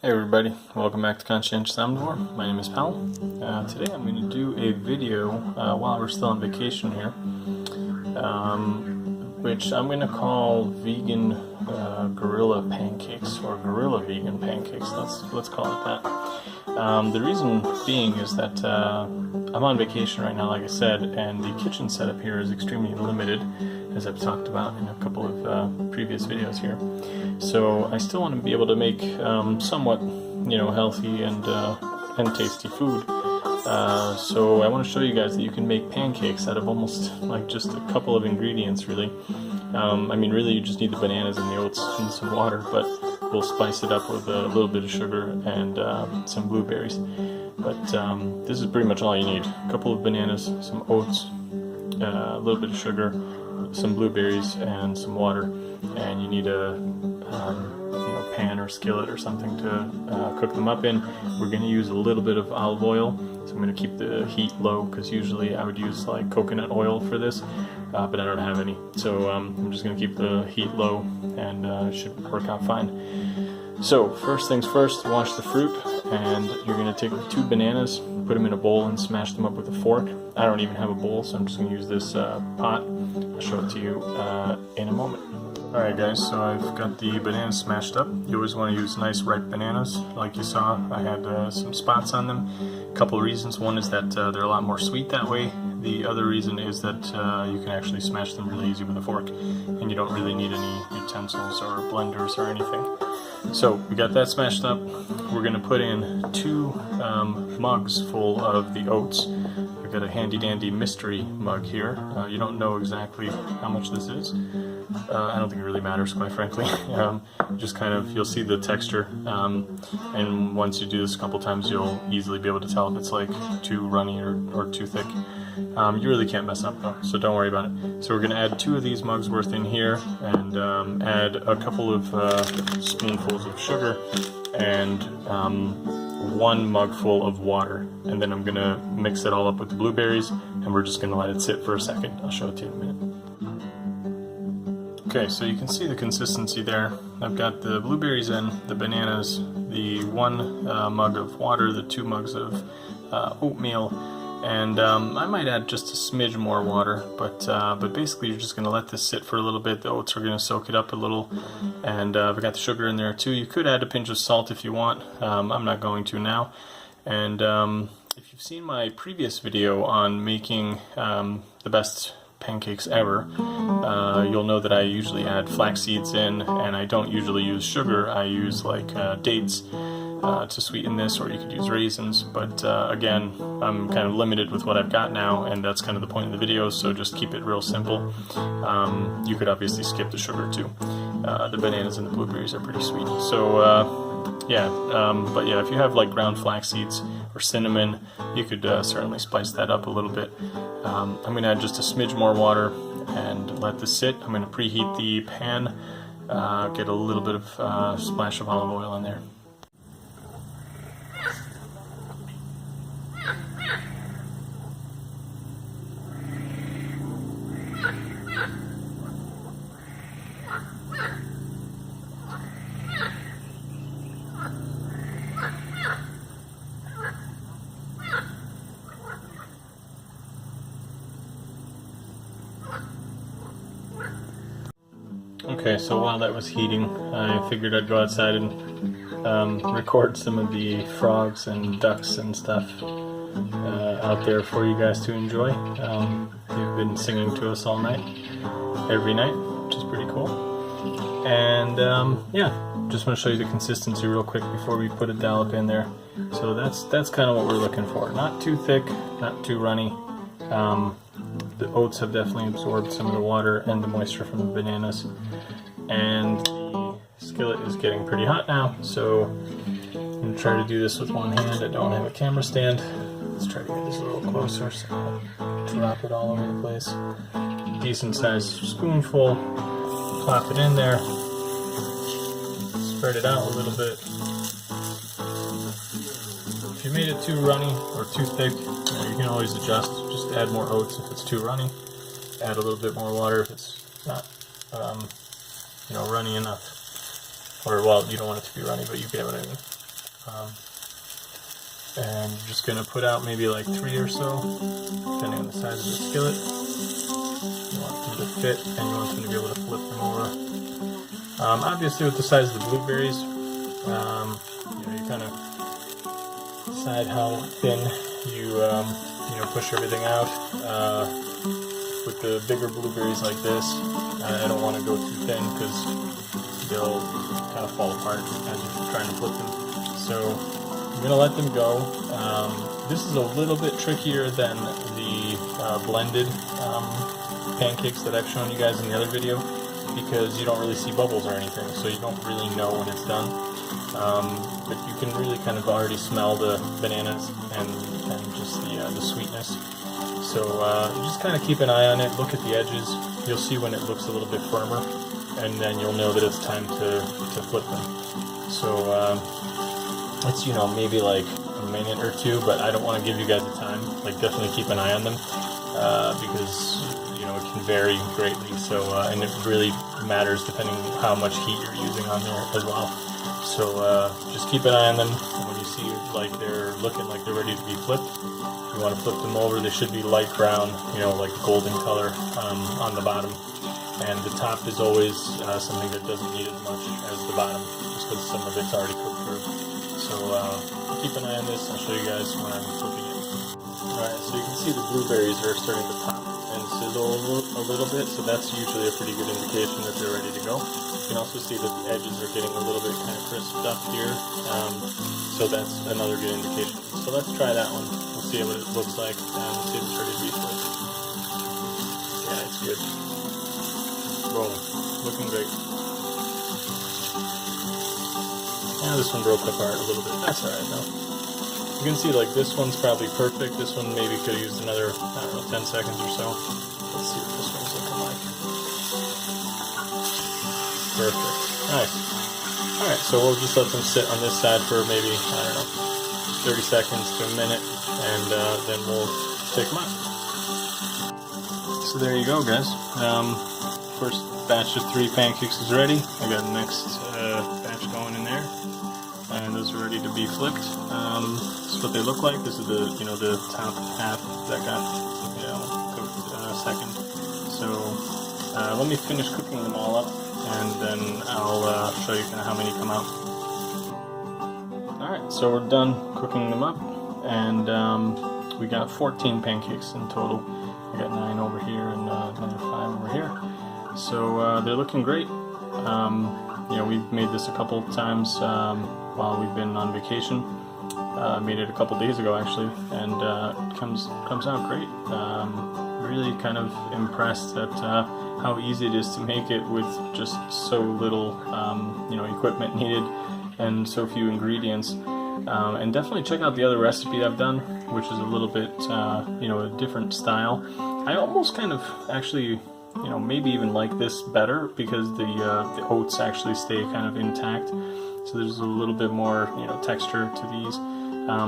Hey everybody, welcome back to Conscientious Omnivore. My name is Powell. Today I'm going to do a video while we're still on vacation here, which I'm going to call vegan Guerrilla pancakes, or Guerrilla vegan pancakes. Let's call it that. The reason being is that I'm on vacation right now, like I said, and the kitchen setup here is extremely limited, as I've talked about in a couple of previous videos here. So I still want to be able to make somewhat, healthy and tasty food. So I want to show you guys that you can make pancakes out of almost like just a couple of ingredients, really. Really you just need the bananas and the oats and some water, but we'll spice it up with a little bit of sugar and some blueberries. But this is pretty much all you need. A couple of bananas, some oats, a little bit of sugar, some blueberries, and some water. And you need a pan or skillet or something to cook them up in. We're going to use a little bit of olive oil, so I'm going to keep the heat low, because usually I would use like coconut oil for this, but I don't have any. So I'm just going to keep the heat low, and it should work out fine. So first things first, wash the fruit, and you're going to take 2 bananas, put them in a bowl, and smash them up with a fork. I don't even have a bowl, so I'm just going to use this pot. I'll show it to you in a moment. Alright guys, so I've got the bananas smashed up. You always want to use nice ripe bananas. Like you saw, I had some spots on them. A couple of reasons. One is that they're a lot more sweet that way. The other reason is that you can actually smash them really easy with a fork, and you don't really need any utensils or blenders or anything. So we got that smashed up. We're going to put in 2 mugs full of the oats. I've got a handy dandy mystery mug here. You don't know exactly how much this is. I don't think it really matters, quite frankly. Just kind of, you'll see the texture, and once you do this a couple times, you'll easily be able to tell if it's like too runny or too thick. You really can't mess up though, so don't worry about it. So we're going to add 2 of these mugs worth in here, and add a couple of spoonfuls of sugar, and 1 mug full of water. And then I'm going to mix it all up with the blueberries, and we're just going to let it sit for a second. I'll show it to you in a minute. Okay, so you can see the consistency there. I've got the blueberries in, the bananas, the 1 mug of water, the 2 mugs of oatmeal, and I might add just a smidge more water, but basically you're just going to let this sit for a little bit. The oats are going to soak it up a little, and I've got the sugar in there too. You could add a pinch of salt if you want. I'm not going to now. And if you've seen my previous video on making the best pancakes ever, you'll know that I usually add flax seeds in, and I don't usually use sugar. I use like dates to sweeten this, or you could use raisins, but again, I'm kind of limited with what I've got now, and that's kind of the point of the video, so just keep it real simple. You could obviously skip the sugar too. The bananas and the blueberries are pretty sweet, so but yeah, if you have like ground flax seeds or cinnamon, you could certainly spice that up a little bit. I'm going to add just a smidge more water and let this sit. I'm going to preheat the pan, get a little bit of splash of olive oil in there. Okay, so while that was heating, I figured I'd go outside and record some of the frogs and ducks and stuff out there for you guys to enjoy. They've been singing to us all night, every night, which is pretty cool. And just want to show you the consistency real quick before we put a dollop in there. So that's kind of what we're looking for. Not too thick, not too runny. The oats have definitely absorbed some of the water and the moisture from the bananas. And the skillet is getting pretty hot now, so I'm going to try to do this with one hand. I don't have a camera stand. Let's try to get this a little closer so I'll drop it all over the place. Decent sized spoonful. Plop it in there. Spread it out a little bit. If you made it too runny or too thick, you can always adjust. Just add more oats if it's too runny. Add a little bit more water if it's not, runny enough. Or, well, you don't want it to be runny, but you get what I mean. And you're just going to put out maybe like 3 or so, depending on the size of the skillet. You want them to fit, and you want them to be able to flip them over. Obviously, with the size of the blueberries, you kind of decide how thin you push everything out. With the bigger blueberries like this, I don't want to go too thin because they'll kind of fall apart as you're trying to flip them. So I'm going to let them go. This is a little bit trickier than the blended pancakes that I've shown you guys in the other video, because you don't really see bubbles or anything, so you don't really know when it's done. But you can really kind of already smell the bananas and just the sweetness. So you just kind of keep an eye on it, look at the edges. You'll see when it looks a little bit firmer, and then you'll know that it's time to flip them. So it's, maybe like a minute or two, but I don't want to give you guys the time. Like, definitely keep an eye on them, because it can vary greatly. So and it really matters depending how much heat you're using on there as well. So just keep an eye on them. When you see like they're looking like they're ready to be flipped, you want to flip them over. They should be light brown, like golden color on the bottom. And the top is always something that doesn't need as much as the bottom, just because some of it's already cooked through. So keep an eye on this. I'll show you guys when I'm cooking it. Alright, so you can see the blueberries are starting to pop and sizzle a little bit, so that's usually a pretty good indication that they're ready to go. You can also see that the edges are getting a little bit kind of crisped up here, so that's another good indication. So let's try that one. We'll see what it looks like, and we'll see if it's ready to be flipped. Yeah, it's good. Boom. Looking great. Yeah, this one broke apart a little bit. That's alright though. You can see like this one's probably perfect. This one maybe could have used another, 10 seconds or so. Let's see what this one's looking like. Perfect. Nice. Alright, so we'll just let them sit on this side for maybe, 30 seconds to a minute, and then we'll take them out. So there you go, guys. First batch of 3 pancakes is ready. I got the next batch going in there, and those are ready to be flipped. This is what they look like. This is the the top half that got cooked second. So let me finish cooking them all up, and then I'll show you kind of how many come out. All right, so we're done cooking them up, and we got 14 pancakes in total. I got 9 over here and another 5 over here. So they're looking great. We've made this a couple times while we've been on vacation. Made it a couple days ago actually, and it comes out great. Really kind of impressed at how easy it is to make it with just so little equipment needed and so few ingredients. And definitely check out the other recipe I've done, which is a little bit a different style. I almost kind of actually maybe even like this better, because the oats actually stay kind of intact, so there's a little bit more texture to these,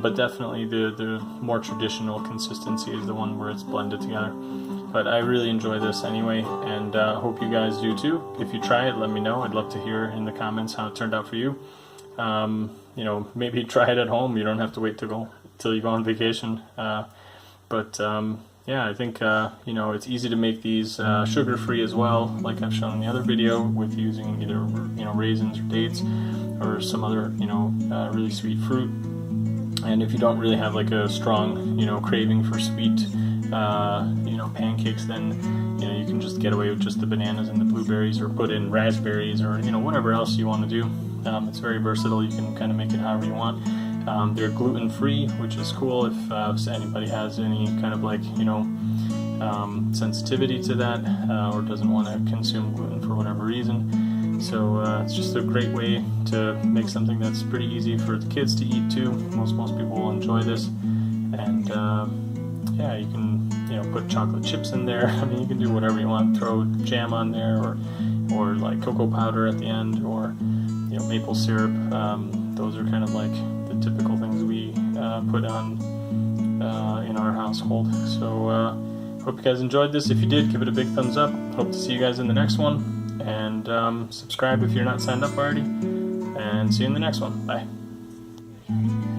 but definitely the more traditional consistency is the one where it's blended together. But I really enjoy this anyway, and hope you guys do too. If you try it, let me know. I'd love to hear in the comments how it turned out for you. Maybe try it at home. You don't have to wait till you go on vacation. Yeah, I think it's easy to make these sugar-free as well, like I've shown in the other video, with using either raisins or dates or some other really sweet fruit. And if you don't really have like a strong craving for sweet pancakes, then you can just get away with just the bananas and the blueberries, or put in raspberries, or whatever else you want to do. It's very versatile. You can kind of make it however you want. They're gluten-free, which is cool if anybody has any kind of like sensitivity to that, or doesn't want to consume gluten for whatever reason. So it's just a great way to make something that's pretty easy for the kids to eat too. Most people will enjoy this, and yeah, you can put chocolate chips in there. I mean, you can do whatever you want. Throw jam on there, or like cocoa powder at the end, or maple syrup. Those are kind of like the typical things we put on in our household. So hope you guys enjoyed this. If you did, give it a big thumbs up. Hope to see you guys in the next one, and subscribe if you're not signed up already, and see you in the next one. Bye. you.